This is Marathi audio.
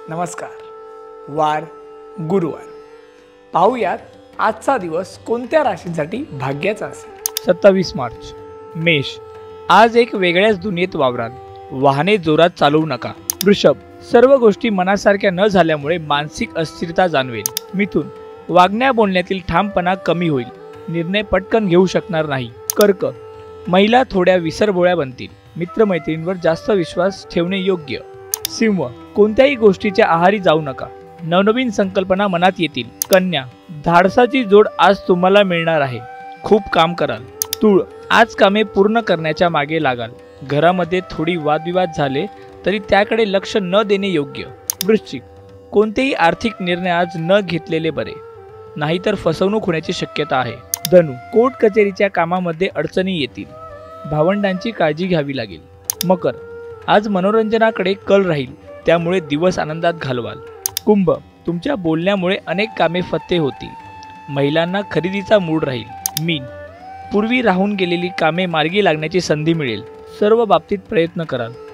नमस्कार. वार गुरुवार. पाहूयात आजचा दिवस कोणत्या राशींसाठी भाग्याचा असेल. 27 मार्च. मेष. आज एक वेगळ्याच दुनियेत वावराल. वाहने जोरात चालवू नका. वृषभ. सर्व गोष्टी मनासारख्या न झाल्यामुळे मानसिक अस्थिरता जाणवेल. मिथुन. वागण्या बोलण्यातील ठामपणा कमी होईल. निर्णय पटकन घेऊ शकणार नाही. कर्क. महिला थोड्या विसरभोळ्या बनतील. मित्रमैत्रिणींवर जास्त विश्वास ठेवणे योग्य. सिंह. कोणत्याही गोष्टीच्या आहारी जाऊ नका. नवनवीन संकल्पना मनात येतील. कन्या. धाडसाची जोड आज तुम्हाला मिळणार आहे. खूप काम कराल. तूळ. आज कामे पूर्ण करण्याच्या मागे लागाल. घरामध्ये थोडी वादविवाद झाले तरी त्याकडे लक्ष न देणे योग्य. वृश्चिक. कोणतेही आर्थिक निर्णय आज न घेतलेले बरे, नाहीतर फसवणूक होण्याची शक्यता आहे. धनु. कोर्ट कचेरीच्या कामामध्ये अडचणी येतील. भावंडांची काळजी घ्यावी लागेल. मकर. आज मनोरंजनाकडे कल राहील, त्यामुळे दिवस आनंदात घालवाल. कुंभ. तुमच्या बोलण्यामुळे अनेक कामे फत्ते होतील. महिलांना खरेदीचा मूड राहील. मीन. पूर्वी राहून गेलेली कामे मार्गी लागण्याची संधी मिळेल. सर्व बाबतीत प्रयत्न कराल.